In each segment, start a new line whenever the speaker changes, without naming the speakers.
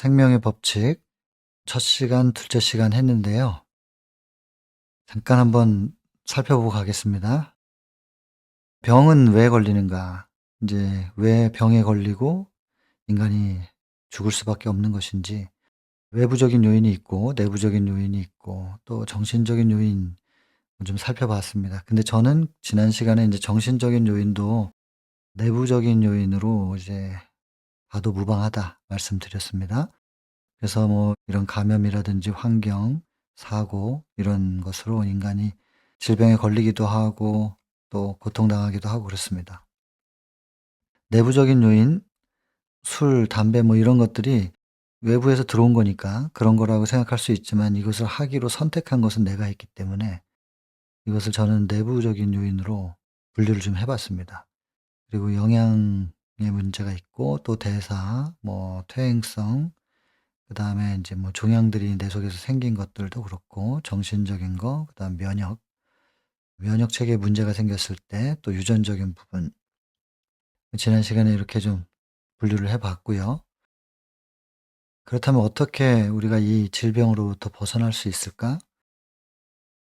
생명의 법칙 첫 시간, 둘째 시간 했는데요. 잠깐 한번 살펴보고 가겠습니다. 병은 왜 걸리는가? 이제 왜 병에 걸리고 인간이 죽을 수밖에 없는 것인지, 외부적인 요인이 있고 내부적인 요인이 있고 또 정신적인 요인 좀 살펴봤습니다. 근데 저는 지난 시간에 이제 정신적인 요인도 내부적인 요인으로 이제 봐도 무방하다 말씀드렸습니다. 그래서 뭐 이런 감염이라든지 환경, 사고 이런 것으로 인간이 질병에 걸리기도 하고 또 고통당하기도 하고 그렇습니다. 내부적인 요인, 술, 담배 뭐 이런 것들이 외부에서 들어온 거니까 그런 거라고 생각할 수 있지만, 이것을 하기로 선택한 것은 내가 했기 때문에 이것을 저는 내부적인 요인으로 분류를 좀 해 봤습니다. 그리고 영양의 문제가 있고 또 대사, 뭐 퇴행성, 그다음에 인제 뭐 종양들이 내 속에서 생긴 것들도 그렇고 정신적인 거, 그다음 면역 체계에 문제가 생겼을 때 또 유전적인 부분, 지난 시간에 이렇게 좀 분류를 해 봤고요. 그렇다면 어떻게 우리가 이 질병으로부터 벗어날 수 있을까?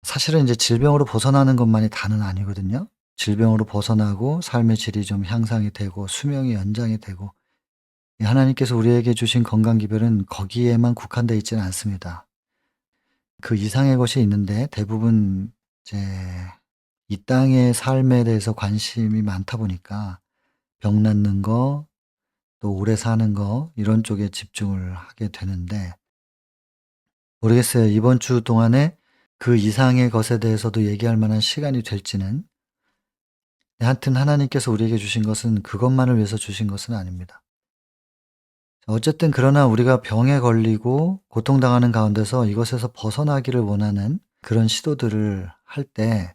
사실은 인제 질병으로 벗어나는 것만이 다는 아니거든요. 질병으로 벗어나고 삶의 질이 좀 향상이 되고 수명이 연장이 되고, 이 하나님께서 우리에게 주신 건강 기별은 거기에만 국한되어 있지는 않습니다. 그 이상의 것이 있는데 대부분 이제 이 땅의 삶에 대해서 관심이 많다 보니까 병 낫는 거, 또 오래 사는 거 이런 쪽에 집중을 하게 되는데, 모르겠어요. 이번 주 동안에 그 이상의 것에 대해서도 얘기할 만한 시간이 될지는. 하여튼 하나님께서 우리에게 주신 것은 그것만을 위해서 주신 것은 아닙니다. 어쨌든 그러나 우리가 병에 걸리고 고통당하는 가운데서 이것에서 벗어나기를 원하는 그런 시도들을 할 때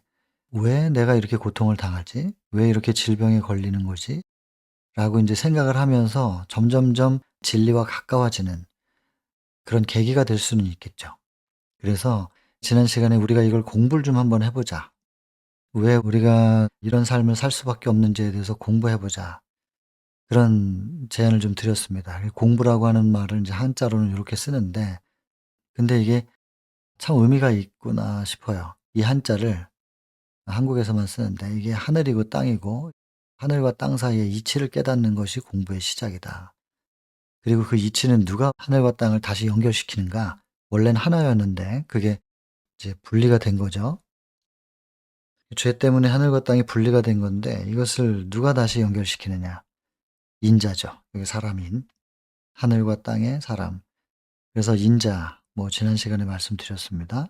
'왜 내가 이렇게 고통을 당하지? 왜 이렇게 질병에 걸리는 거지?' 라고 인제 생각을 하면서 점점점 진리와 가까워지는 그런 계기가 될 수는 있겠죠. 그래서 지난 시간에 우리가 이걸 공부를 좀 한번 해 보자. 왜 우리가 이런 삶을 살 수밖에 없는지에 대해서 공부해 보자. 그런 제안을 좀 드렸습니다. 이 공부라고 하는 말을 인제 한자로는 요렇게 쓰는데, 근데 이게 참 의미가 있구나 싶어요. 이 한자를 한국에서만 쓰는데 이게 하늘이고 땅이고, 하늘과 땅 사이의 이치를 깨닫는 것이 공부의 시작이다. 그리고 그 이치는 누가 하늘과 땅을 다시 연결시키는가? 원래는 하나였는데 그게 이제 분리가 된 거죠. 죄 때문에 하늘과 땅이 분리가 된 건데 이것을 누가 다시 연결시키느냐? 인자죠. 여기 사람인. 하늘과 땅의 사람. 그래서 인자, 뭐 지난 시간에 말씀드렸습니다.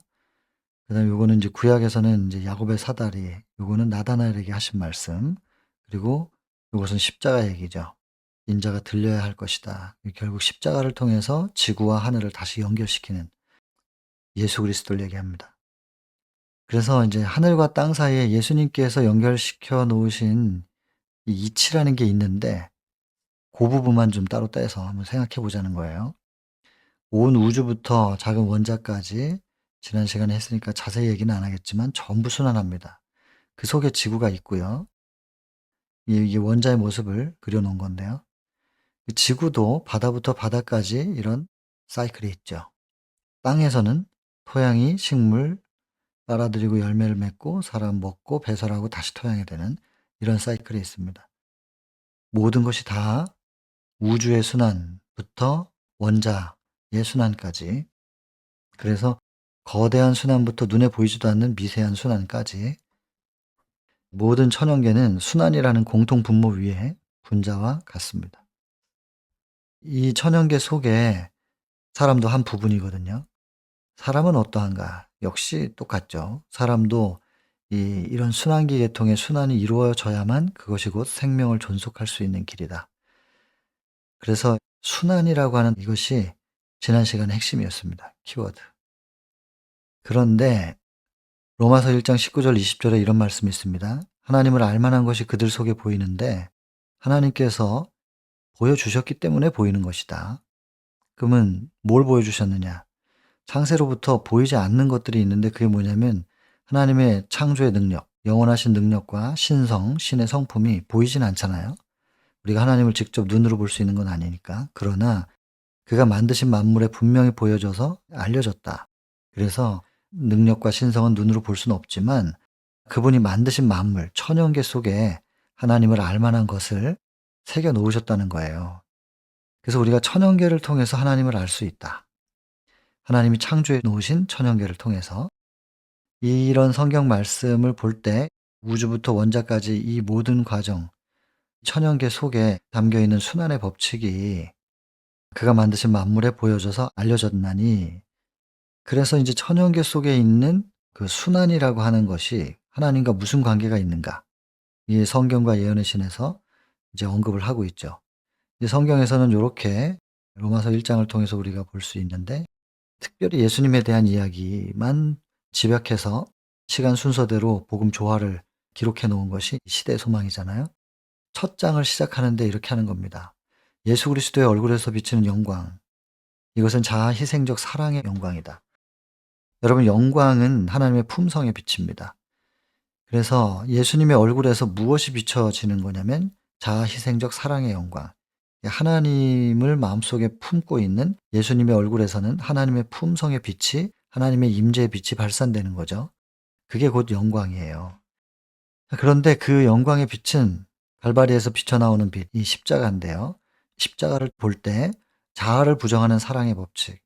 그다음에 요거는 인제 구약에서는 인제 야곱의 사다리, 요거는 나다나엘에게 하신 말씀, 그리고 요것은 십자가 얘기죠. 인자가 들려야 할 것이다. 이 결국 십자가를 통해서 지구와 하늘을 다시 연결시키는 예수 그리스도를 얘기합니다. 그래서 인제 하늘과 땅 사이에 예수님께서 연결시켜 놓으신 이 이치라는 게 있는데, 고 부분만 좀 따로 떼서 한번 생각해 보자는 거예요. 온 우주부터 작은 원자까지 지난 시간에 했으니까 자세히 얘기는 안 하겠지만 전부 순환합니다. 그 속에 지구가 있고요. 이게 원자의 모습을 그려 놓은 건데요. 그 지구도 바다부터 바다까지 이런 사이클이 있죠. 땅에서는 토양이 식물 빨아들이고 열매를 맺고 사람 먹고 배설하고 다시 토양이 되는 이런 사이클이 있습니다. 모든 것이 다 우주의 순환부터 원자의 순환까지, 그래서 거대한 순환부터 눈에 보이지도 않는 미세한 순환까지 모든 천연계는 순환이라는 공통 분모 위에 분자와 같습니다. 이 천연계 속에 사람도 한 부분이거든요. 사람은 어떠한가? 역시 똑같죠. 사람도 이런 순환기 계통의 순환이 이루어져야만 그것이 곧 생명을 존속할 수 있는 길이다. 그래서 순환이라고 하는 이것이 지난 시간의 핵심이었습니다. 키워드. 그런데 로마서 1장 19절 20절에 이런 말씀이 있습니다. 하나님을 알 만한 것이 그들 속에 보이는데 하나님께서 보여주셨기 때문에 보이는 것이다. 그러면 뭘 보여주셨느냐? 창세로부터 보이지 않는 것들이 있는데 그게 뭐냐면 하나님의 창조의 능력, 영원하신 능력과 신성, 신의 성품이 보이진 않잖아요. 우리가 하나님을 직접 눈으로 볼 수 있는 건 아니니까. 그러나 그가 만드신 만물에 분명히 보여져서 알려졌다. 그래서 능력과 신성은 눈으로 볼 수는 없지만 그분이 만드신 만물, 천연계 속에 하나님을 알 만한 것을 새겨 놓으셨다는 거예요. 그래서 우리가 천연계를 통해서 하나님을 알 수 있다. 하나님이 창조해 놓으신 천연계를 통해서 이런 성경 말씀을 볼 때 우주부터 원자까지 이 모든 과정, 천연계 속에 담겨 있는 순환의 법칙이 그가 만드신 만물에 보여져서 알려졌나니, 그래서 이제 천연계 속에 있는 그 순환이라고 하는 것이 하나님과 무슨 관계가 있는가? 이 성경과 예언의 신에서 이제 언급을 하고 있죠. 이 성경에서는 요렇게 로마서 1 장을 통해서 우리가 볼 수 있는데, 특별히 예수님에 대한 이야기만 집약해서 시간 순서대로 복음 조화를 기록해 놓은 것이 시대의 소망이잖아요. 첫 장을 시작하는데 이렇게 하는 겁니다. 예수 그리스도의 얼굴에서 비치는 영광. 이것은 자아 희생적 사랑의 영광이다. 여러분, 영광은 하나님의 품성에 비칩니다. 그래서 예수님의 얼굴에서 무엇이 비춰지는 거냐면 자아 희생적 사랑의 영광. 하나님을 마음속에 품고 있는 예수님의 얼굴에서는 하나님의 품성의 빛이, 하나님의 임재의 빛이 발산되는 거죠. 그게 곧 영광이에요. 그런데 그 영광의 빛은 갈바리에서 비쳐나오는 빛, 이 십자가인데요. 십자가를 볼 때 자아를 부정하는 사랑의 법칙,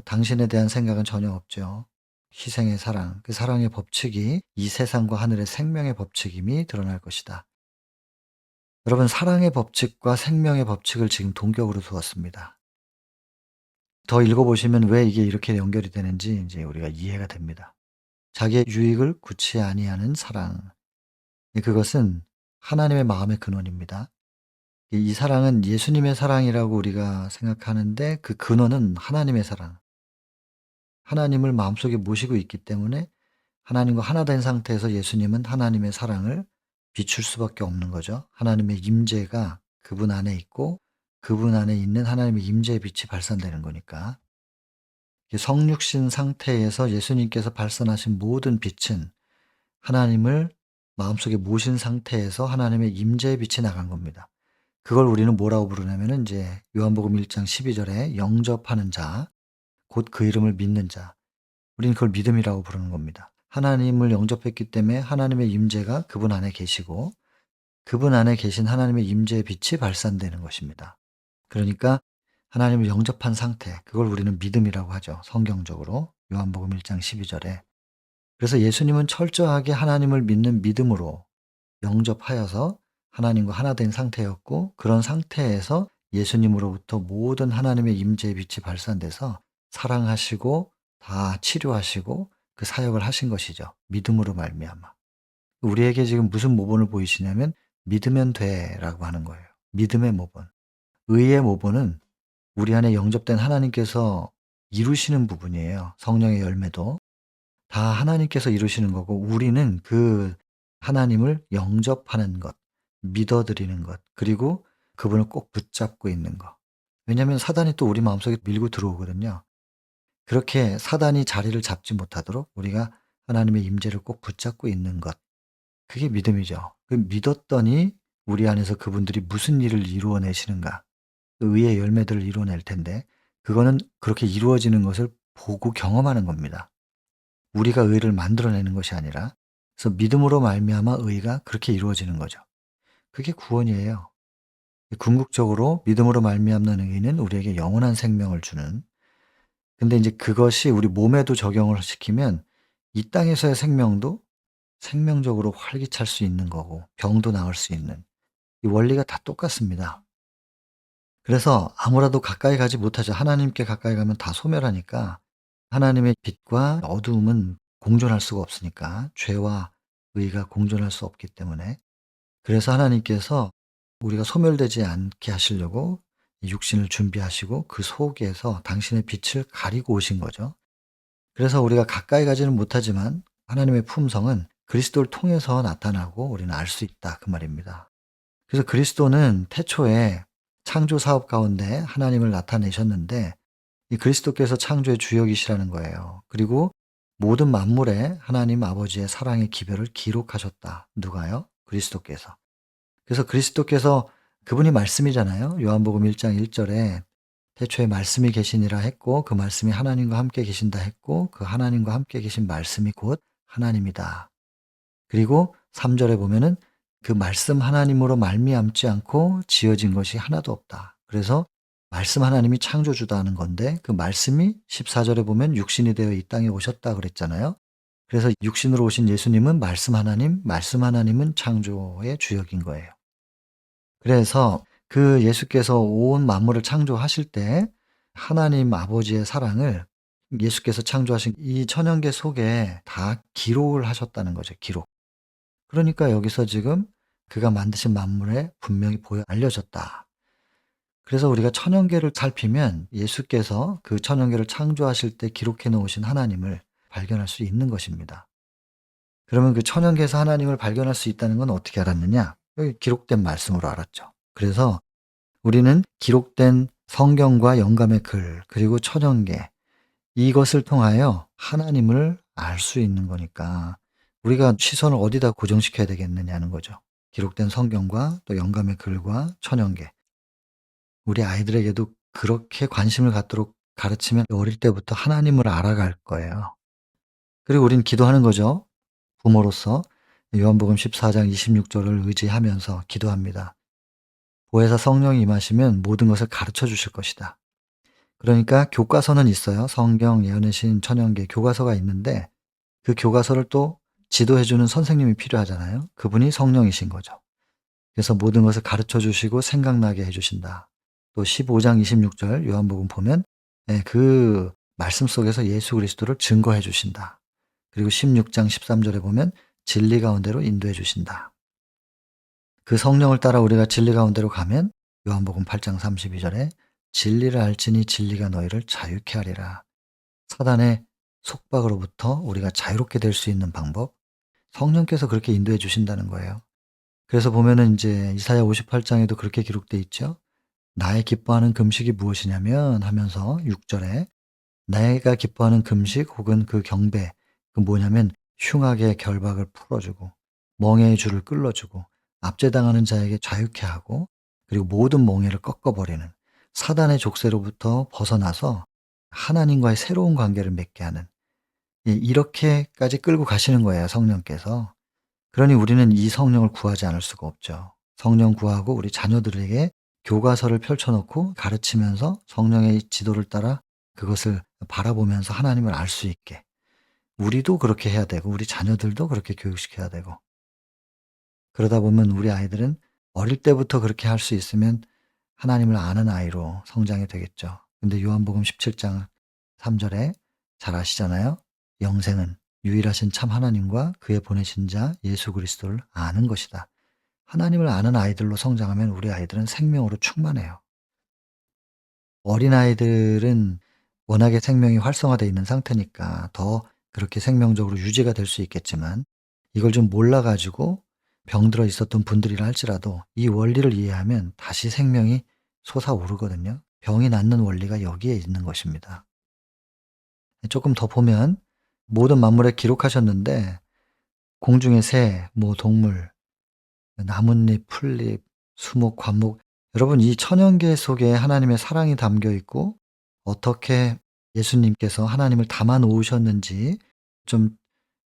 당신에 대한 생각은 전혀 없죠. 희생의 사랑, 그 사랑의 법칙이 이 세상과 하늘의 생명의 법칙임이 드러날 것이다. 여러분, 사랑의 법칙과 생명의 법칙을 지금 동격으로 두었습니다. 더 읽어보시면 왜 이게 이렇게 연결이 되는지 이제 우리가 이해가 됩니다. 자기의 유익을 구치 아니하는 사랑. 그것은 하나님의 마음의 근원입니다. 이 사랑은 예수님의 사랑이라고 우리가 생각하는데 그 근원은 하나님의 사랑. 하나님을 마음속에 모시고 있기 때문에 하나님과 하나 된 상태에서 예수님은 하나님의 사랑을 비출 수밖에 없는 거죠. 하나님의 임재가 그분 안에 있고 그분 안에 있는 하나님의 임재의 빛이 발산되는 거니까. 성육신 상태에서 예수님께서 발산하신 모든 빛은 하나님을 마음속에 모신 상태에서 하나님의 임재의 빛이 나간 겁니다. 그걸 우리는 뭐라고 부르냐면은 이제 요한복음 1장 12절에 영접하는 자, 곧 그 이름을 믿는 자. 우리는 그걸 믿음이라고 부르는 겁니다. 하나님을 영접했기 때문에 하나님의 임재가 그분 안에 계시고 그분 안에 계신 하나님의 임재의 빛이 발산되는 것입니다. 그러니까 하나님을 영접한 상태, 그걸 우리는 믿음이라고 하죠. 성경적으로 요한복음 1장 12절에. 그래서 예수님은 철저하게 하나님을 믿는 믿음으로 영접하여서 하나님과 하나 된 상태였고, 그런 상태에서 예수님으로부터 모든 하나님의 임재의 빛이 발산돼서 사랑하시고 다 치료하시고 그 사역을 하신 것이죠. 믿음으로 말미암아. 우리에게 지금 무슨 모본을 보이시냐면 믿으면 돼라고 하는 거예요. 믿음의 모본. 의의 모본은 우리 안에 영접된 하나님께서 이루시는 부분이에요. 성령의 열매도 다 하나님께서 이루시는 거고, 우리는 그 하나님을 영접하는 것, 믿어드리는 것, 그리고 그분을 꼭 붙잡고 있는 것. 왜냐하면 사단이 또 우리 마음속에 밀고 들어오거든요. 그렇게 사단이 자리를 잡지 못하도록 우리가 하나님의 임재를 꼭 붙잡고 있는 것. 그게 믿음이죠. 그 믿었더니 우리 안에서 그분들이 무슨 일을 이루어내시는가. 그 의의 열매들을 이루어낼 텐데, 그거는 그렇게 이루어지는 것을 보고 경험하는 겁니다. 우리가 의를 만들어내는 것이 아니라, 그래서 믿음으로 말미암아 의가 그렇게 이루어지는 거죠. 그게 구원이에요. 궁극적으로 믿음으로 말미암는 의는 우리에게 영원한 생명을 주는. 근데 이제 그것이 우리 몸에도 적용을 시키면 이 땅에서의 생명도 생명적으로 활기찰 수 있는 거고 병도 나을 수 있는, 이 원리가 다 똑같습니다. 그래서 아무라도 가까이 가지 못하죠. 하나님께 가까이 가면 다 소멸하니까. 하나님의 빛과 어두움은 공존할 수가 없으니까, 죄와 의가 공존할 수 없기 때문에. 그래서 하나님께서 우리가 소멸되지 않게 하시려고 육신을 준비하시고 그 속에서 당신의 빛을 가리고 오신 거죠. 그래서 우리가 가까이 가지는 못하지만 하나님의 품성은 그리스도를 통해서 나타나고 우리는 알 수 있다, 그 말입니다. 그래서 그리스도는 태초에 창조 사업 가운데 하나님을 나타내셨는데, 이 그리스도께서 창조의 주역이시라는 거예요. 그리고 모든 만물에 하나님 아버지의 사랑의 기별을 기록하셨다. 누가요? 그리스도께서. 그래서 그리스도께서, 그분이 말씀이잖아요. 요한복음 1장 1절에 태초에 말씀이 계시니라 했고 그 말씀이 하나님과 함께 계신다 했고 그 하나님과 함께 계신 말씀이 곧 하나님이다. 그리고 3 절에 보면은 그 말씀 하나님으로 말미암지 않고 지어진 것이 하나도 없다. 그래서 말씀 하나님이 창조주다 하는 건데 그 말씀이 14 절에 보면 육신이 되어 이 땅에 오셨다 그랬잖아요. 그래서 육신으로 오신 예수님은 말씀 하나님, 말씀 하나님은 창조의 주역인 거예요. 그래서 그 예수께서 온 만물을 창조하실 때 하나님 아버지의 사랑을 예수께서 창조하신 이 천연계 속에 다 기록을 하셨다는 거죠, 기록. 그러니까 여기서 지금 그가 만드신 만물에 분명히 보여 알려졌다. 그래서 우리가 천연계를 살피면 예수께서 그 천연계를 창조하실 때 기록해 놓으신 하나님을 발견할 수 있는 것입니다. 그러면 그 천연계에서 하나님을 발견할 수 있다는 건 어떻게 알았느냐? 여기 기록된 말씀으로 알았죠. 그래서 우리는 기록된 성경과 영감의 글, 그리고 천연계, 이것을 통하여 하나님을 알 수 있는 거니까 우리가 시선을 어디다 고정시켜야 되겠느냐는 거죠. 기록된 성경과 또 영감의 글과 천연계. 우리 아이들에게도 그렇게 관심을 갖도록 가르치면 어릴 때부터 하나님을 알아갈 거예요. 그리고 우린 기도하는 거죠. 부모로서 요한복음 14장 26절을 의지하면서 기도합니다. 보혜사 성령이 임하시면 모든 것을 가르쳐 주실 것이다. 그러니까 교과서는 있어요. 성경, 예언의 신, 천연계 교과서가 있는데 그 교과서를 또 지도해 주는 선생님이 필요하잖아요. 그분이 성령이신 거죠. 그래서 모든 것을 가르쳐 주시고 생각나게 해 주신다. 또 15장 26절 요한복음 보면 그 말씀 속에서 예수 그리스도를 증거해 주신다. 그리고 16장 13절에 보면 진리 가운데로 인도해 주신다. 그 성령을 따라 우리가 진리 가운데로 가면 요한복음 8장 32절에 진리를 알지니 진리가 너희를 자유케 하리라. 사단의 속박으로부터 우리가 자유롭게 될 수 있는 방법, 성령께서 그렇게 인도해 주신다는 거예요. 그래서 보면은 이제 이사야 58장에도 그렇게 기록돼 있죠. 나의 기뻐하는 금식이 무엇이냐면 하면서 6절에 내가 기뻐하는 금식 혹은 그 경배, 그 뭐냐면 흉악의 결박을 풀어주고 멍에의 줄을 끌어주고 압제당하는 자에게 자유케 하고 그리고 모든 멍에를 꺾어버리는 사단의 족쇄로부터 벗어나서 하나님과의 새로운 관계를 맺게 하는, 이렇게까지 끌고 가시는 거예요, 성령께서. 그러니 우리는 이 성령을 구하지 않을 수가 없죠. 성령 구하고 우리 자녀들에게 교과서를 펼쳐놓고 가르치면서 성령의 지도를 따라 그것을 바라보면서 하나님을 알 수 있게 우리도 그렇게 해야 되고 우리 자녀들도 그렇게 교육시켜야 되고, 그러다 보면 우리 아이들은 어릴 때부터 그렇게 할 수 있으면 하나님을 아는 아이로 성장이 되겠죠. 근데 요한복음 17장 3절에 잘 아시잖아요. 영생은 유일하신 참 하나님과 그의 보내신 자 예수 그리스도를 아는 것이다. 하나님을 아는 아이들로 성장하면 우리 아이들은 생명으로 충만해요. 어린아이들은 워낙에 생명이 활성화되어 있는 상태니까 더 그렇게 생명적으로 유지가 될 수 있겠지만 이걸 좀 몰라 가지고 병들어 있었던 분들이라 할지라도 이 원리를 이해하면 다시 생명이 솟아오르거든요. 병이 낫는 원리가 여기에 있는 것입니다. 조금 더 보면 모든 만물에 기록하셨는데 공중의 새, 뭐 동물, 나뭇잎, 풀잎, 수목, 관목, 여러분 이 천연계 속에 하나님의 사랑이 담겨 있고 어떻게 예수님께서 하나님을 담아 놓으셨는지 좀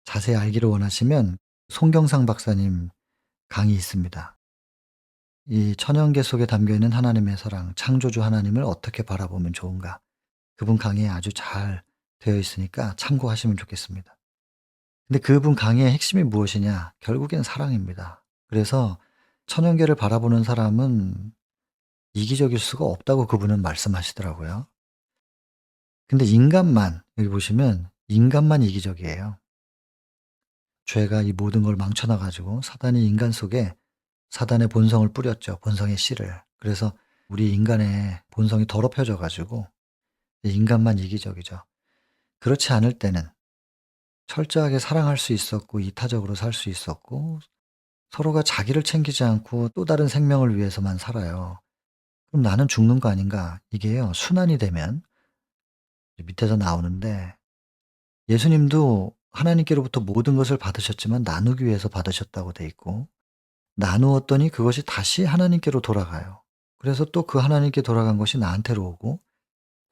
자세히 알기를 원하시면 송경상 박사님 강의 있습니다. 이 천연계 속에 담겨 있는 하나님의 사랑, 창조주 하나님을 어떻게 바라보면 좋은가? 그분 강의에 아주 잘 되어 있으니까 참고하시면 좋겠습니다. 근데 그분 강의의 핵심이 무엇이냐? 결국엔 사랑입니다. 그래서 천연계를 바라보는 사람은 이기적일 수가 없다고 그분은 말씀하시더라고요. 근데 인간만, 여기 보시면 인간만 이기적이에요. 죄가 이 모든 걸 망쳐놔 가지고 사단이 인간 속에 사단의 본성을 뿌렸죠. 본성의 씨를. 그래서 우리 인간의 본성이 더럽혀져 가지고 인간만 이기적이죠. 그렇지 않을 때는 철저하게 사랑할 수 있었고 이타적으로 살 수 있었고 서로가 자기를 챙기지 않고 또 다른 생명을 위해서만 살아요. 그럼 '나는 죽는 거 아닌가?' 이게요. 순환이 되면 밑에서 나오는데 예수님도 하나님께로부터 모든 것을 받으셨지만 나누기 위해서 받으셨다고 돼 있고 나누었더니 그것이 다시 하나님께로 돌아가요. 그래서 또 그 하나님께 돌아간 것이 나한테로 오고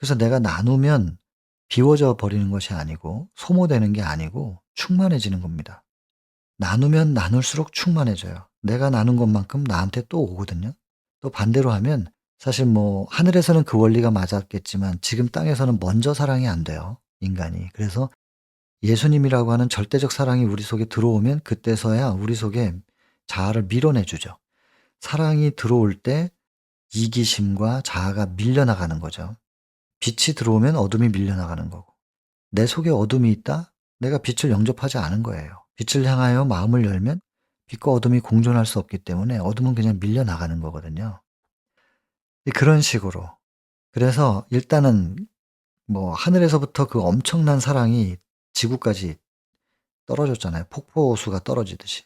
그래서 내가 나누면 비워져 버리는 것이 아니고 소모되는 게 아니고 충만해지는 겁니다. 나누면 나눌수록 충만해져요. 내가 나눈 것만큼 나한테 또 오거든요. 또 반대로 하면 사실 뭐 하늘에서는 그 원리가 맞았겠지만 지금 땅에서는 먼저 사랑이 안 돼요, 인간이. 그래서 예수님이라고 하는 절대적 사랑이 우리 속에 들어오면 그때서야 우리 속에 자아를 밀어내 주죠. 사랑이 들어올 때 이기심과 자아가 밀려나가는 거죠. 빛이 들어오면 어둠이 밀려나가는 거고. 내 속에 어둠이 있다? 내가 빛을 영접하지 않은 거예요. 빛을 향하여 마음을 열면 빛과 어둠이 공존할 수 없기 때문에 어둠은 그냥 밀려나가는 거거든요. 그런 식으로. 그래서 일단은 뭐 하늘에서부터 그 엄청난 사랑이 지구까지 떨어졌잖아요. 폭포수가 떨어지듯이.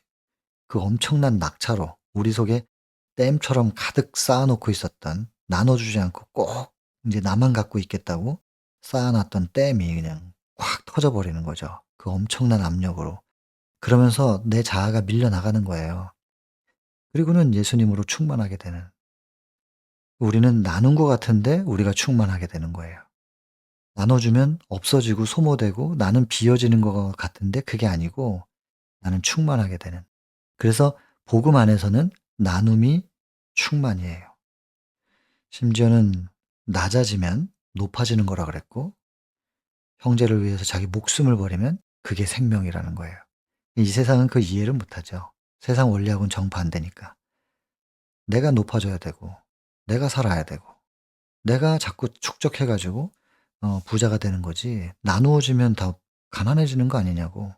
그 엄청난 낙차로 우리 속에 댐처럼 가득 쌓아 놓고 있었던, 나눠주지 않고 꼭 이제 나만 갖고 있겠다고 쌓아 놨던 댐이 그냥 확 터져 버리는 거죠, 그 엄청난 압력으로. 그러면서 내 자아가 밀려나가는 거예요. 그리고는 예수님으로 충만하게 되는. 우리는 나눈 것 같은데 우리가 충만하게 되는 거예요. 나눠주면 없어지고 소모되고 나는 비어지는 것 같은데 그게 아니고 나는 충만하게 되는. 그래서 복음 안에서는 나눔이 충만이에요. 심지어는 낮아지면 높아지는 거라 그랬고 형제를 위해서 자기 목숨을 버리면 그게 생명이라는 거예요. 이 세상은 그 이해를 못하죠. 세상 원리하고는 정반대니까. 내가 높아져야 되고 내가 살아야 되고 내가 자꾸 축적해 가지고 부자가 되는 거지 나누어지면 다 가난해지는 거 아니냐고.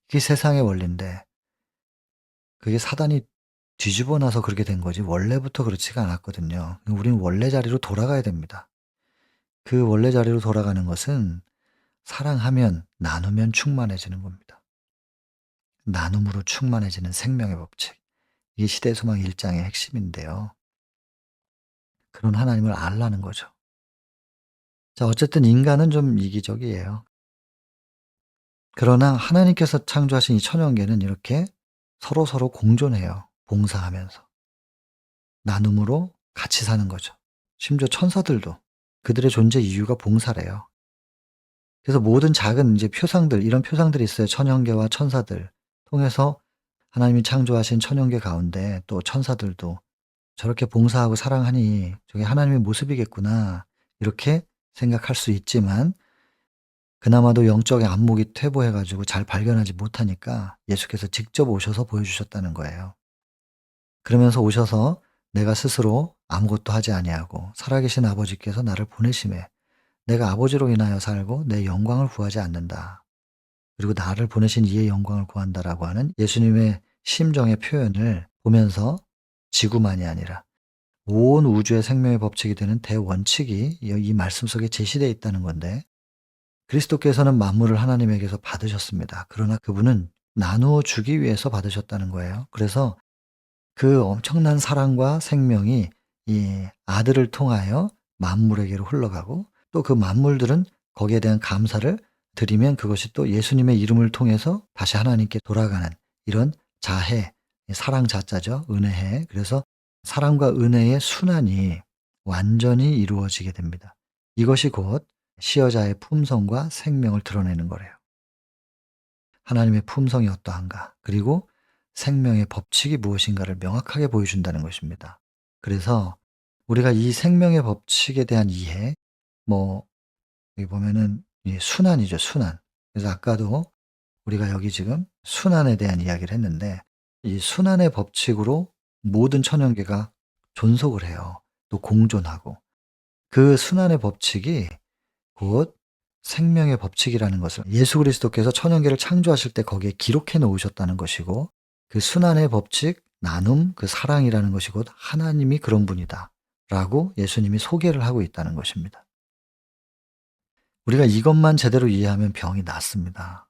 그게 세상의 원리인데 그게 사단이 뒤집어 놔서 그렇게 된 거지 원래부터 그렇지가 않았거든요. 우리는 원래 자리로 돌아가야 됩니다. 그 원래 자리로 돌아가는 것은 사랑하면 나누면 충만해지는 겁니다. 나눔으로 충만해지는 생명의 법칙. 이게 시대의 소망 1장의 핵심인데요. 그런 하나님을 알라는 거죠. 자, 어쨌든 인간은 좀 이기적이에요. 그러나 하나님께서 창조하신 이 천연계는 이렇게 서로서로 공존해요. 봉사하면서. 나눔으로 같이 사는 거죠. 심지어 천사들도 그들의 존재 이유가 봉사래요. 그래서 모든 작은 이제 표상들, 이런 표상들이 있어요. 천연계와 천사들 통해서 하나님이 창조하신 천연계 가운데 또 천사들도 저렇게 봉사하고 사랑하니 저게 하나님의 모습이겠구나 이렇게 생각할 수 있지만 그나마도 영적인 안목이 퇴보해 가지고 잘 발견하지 못하니까 예수께서 직접 오셔서 보여주셨다는 거예요. 그러면서 오셔서 내가 스스로 아무것도 하지 아니하고 살아계신 아버지께서 나를 보내심에 내가 아버지로 인하여 살고 내 영광을 구하지 않는다. 그리고 나를 보내신 이의 영광을 구한다라고 하는 예수님의 심정의 표현을 보면서 지구만이 아니라 온 우주의 생명의 법칙이 되는 대원칙이 이 말씀 속에 제시되어 있다는 건데 그리스도께서는 만물을 하나님에게서 받으셨습니다. 그러나 그분은 나누어 주기 위해서 받으셨다는 거예요. 그래서 그 엄청난 사랑과 생명이 이 아들을 통하여 만물에게로 흘러가고 또 그 만물들은 거기에 대한 감사를 드리면 그것이 또 예수님의 이름을 통해서 다시 하나님께 돌아가는 이런 자해, 사랑 자자죠. 은혜해. 그래서 사랑과 은혜의 순환이 완전히 이루어지게 됩니다. 이것이 곧 시여자의 품성과 생명을 드러내는 거래요. 하나님의 품성이 어떠한가, 그리고 생명의 법칙이 무엇인가를 명확하게 보여준다는 것입니다. 그래서 우리가 이 생명의 법칙에 대한 이해, 뭐 여기 보면은 이 순환이죠, 순환. 그래서 아까도 우리가 여기 지금 순환에 대한 이야기를 했는데 이 순환의 법칙으로 모든 천연계가 존속을 해요. 또 공존하고. 그 순환의 법칙이 곧 생명의 법칙이라는 것을 예수 그리스도께서 천연계를 창조하실 때 거기에 기록해 놓으셨다는 것이고 그 순환의 법칙, 나눔, 그 사랑이라는 것이 곧 하나님이 그런 분이다 라고 예수님이 소개를 하고 있다는 것입니다. 우리가 이것만 제대로 이해하면 병이 낫습니다.